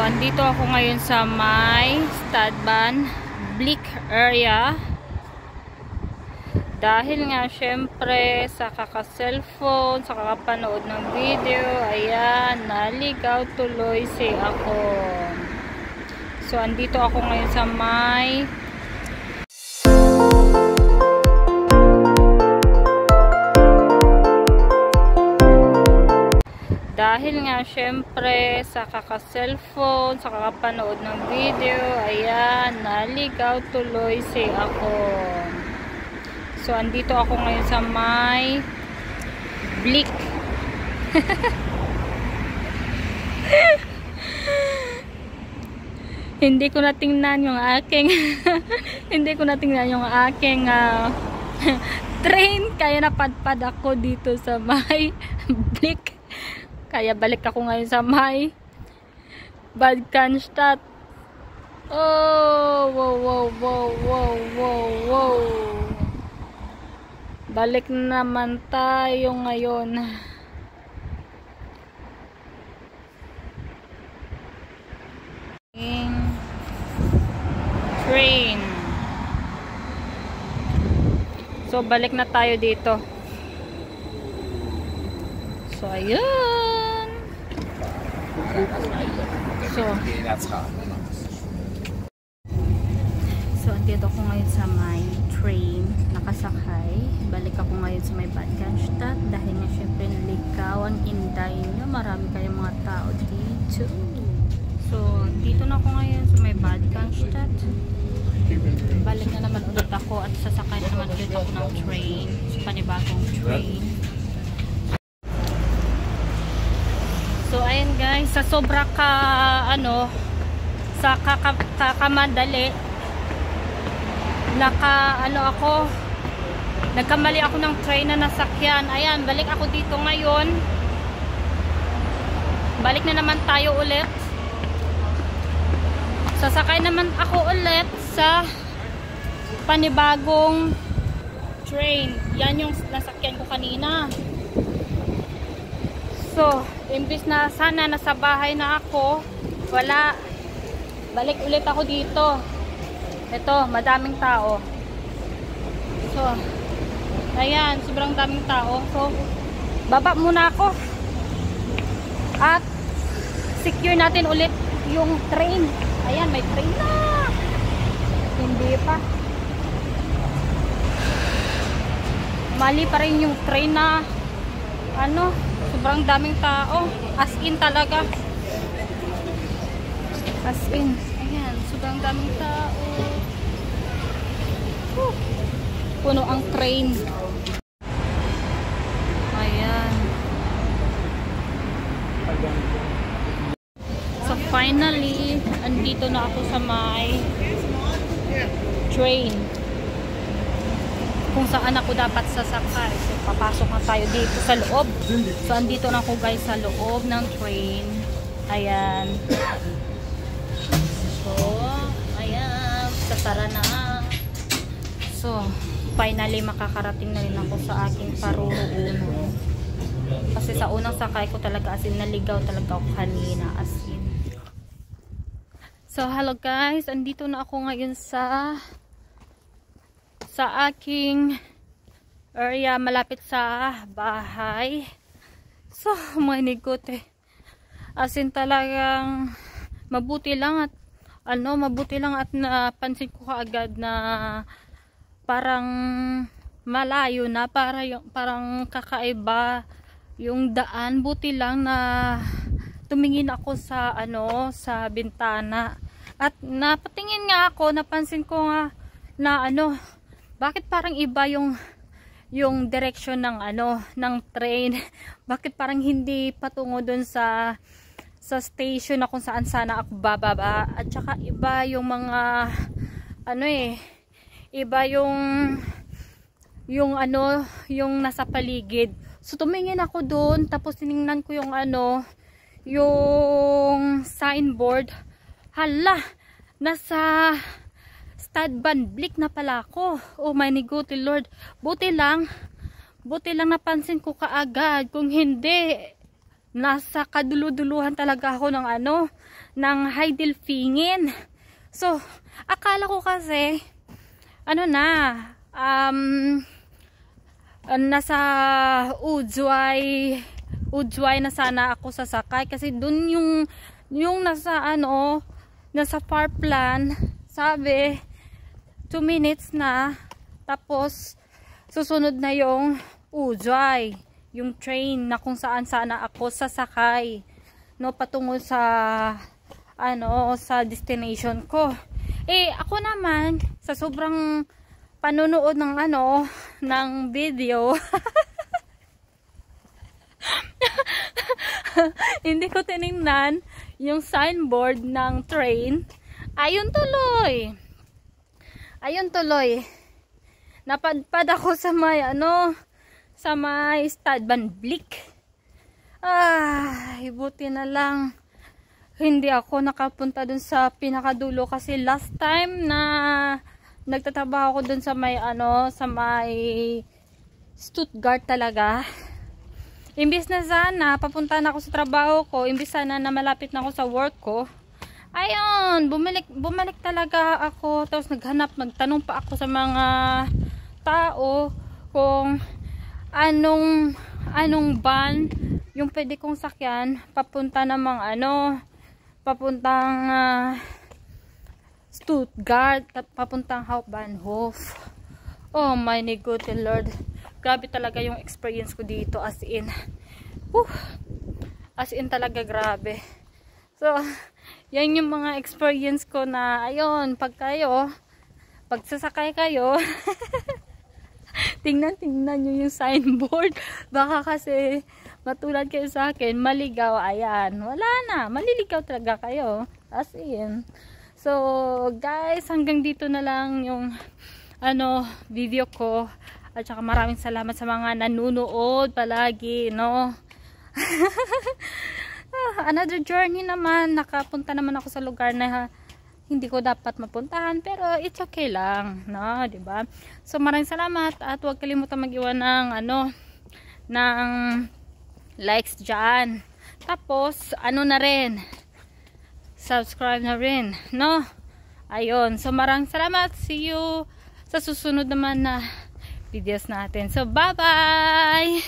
andito ako ngayon sa may Stadban Blick area. Dahil nga syempre sa kaka-cellphone, sa kakapanood ng video, ayan, naligaw tuloy si ako. So andito ako ngayon sa may dahil nga syempre sa kaka-cellphone, sa kakapanood ng video, ayan, naligaw tuloy si ako. So andito ako ngayon sa may Blick. Hindi ko natingnan yung aking hindi ko natingnan yung aking train, kaya napadpad ako dito sa may Blick. Kaya balik ako ngayon sa may Bad Cannstatt. Oh, wow, wow, wow, wow, wow, wow. Balik naman tayo ngayon. Train. So balik na tayo dito. So ayun. So andito ako ngayon sa may train, nakasakay. Balik ako ngayon sa may Bad Cannstatt dahil nga syempre naligaw ang inday niya. Marami kayong mga tao dito. So dito na ako ngayon sa may Bad Cannstatt. Balik na naman ulit ako at sasakay na naman ulit ako ng train, sa panibagong train. So ayun guys, sa sobra sa kakamadali, nagkamali ako ng train na nasakyan. Ayan, balik ako dito ngayon. Balik na naman tayo ulit. Sasakay naman ako ulit sa panibagong train. Yan yung nasakyan ko kanina. So, imbis na sana nasa bahay na ako, wala. Balik ulit ako dito. Ito, madaming tao. So, ayan, sobrang daming tao. So, baba muna ako. At secure natin ulit yung train. Ayan, may train na. Hindi pa. Mali pa rin yung train na sobrang daming tao. As in talaga. As in. Ayan, sobrang daming tao. Puno ang train. Ayan. So finally, andito na ako sa may train kung saan ako dapat sasakay. So papasok na tayo dito sa loob. So andito na ako guys sa loob ng train. Ayan. So ayan, sasara na. So finally makakarating na rin ako sa aking paruruunan. Kasi sa unang sakay ko talaga as in naligaw talaga ako kanina as in. So hello guys, andito na ako ngayon sa aking area malapit sa bahay. So my nigote. As in talagang mabuti lang at napansin ko kaagad na parang malayo na, parang kakaiba yung daan. Buti lang na tumingin ako sa sa bintana at napatingin nga ako, napansin ko nga na bakit parang iba yung direction ng train. Bakit parang hindi patungo dun sa station na kung saan sana ako bababa. At saka iba yung mga iba yung nasa paligid. So tumingin ako doon, tapos tiningnan ko yung yung signboard. Hala, nasa Stadban Blick na pala ako. Oh my God, Lord. Buti lang napansin ko kaagad. Kung hindi, nasa kaduluduluhan talaga ako ng ng Heidelfingen. So, akala ko kasi nasa Udzway na sana ako sasakay kasi dun yung nasa nasa Parkplan, sabi 2 minutes na, tapos susunod na yung Udzway, yung train na kung saan sana ako sasakay patungo sa sa destination ko. Ako naman sa sobrang panonood ng ng video hindi ko tiningnan yung signboard ng train. Ayun tuloy napadpad ako sa may sa may Stadbanblick. Buti na lang hindi ako nakapunta dun sa pinakadulo, kasi last time na nagtatrabaho ako dun sa may sa may Stuttgart talaga, imbis na sana papunta na ako sa trabaho ko, imbis sana na malapit na ako sa work ko, ayun, bumalik talaga ako. Tapos nagtanong pa ako sa mga tao kung anong van yung pwede kong sakyan papunta namang papuntang Stuttgart, papuntang Hauptbahnhof. Oh my good Lord, grabe talaga yung experience ko dito, as in talaga grabe. So yan yung mga experience ko na ayun, pag sasakay kayo tingnan nyo yung signboard, baka kasi matulad kayo sa akin, maligaw, ayan, wala na, maliligaw talaga kayo, as in. So guys, hanggang dito na lang yung video ko, at saka maraming salamat sa mga nanunood palagi, another journey naman, nakapunta naman ako sa lugar na hindi ko dapat mapuntahan, pero it's okay lang, diba? So maraming salamat, at huwag kalimutan mag-iwan ng likes dyan. Tapos na rin, subscribe na rin, ayun. So maraming salamat, see you sa susunod naman na videos natin. So bye bye.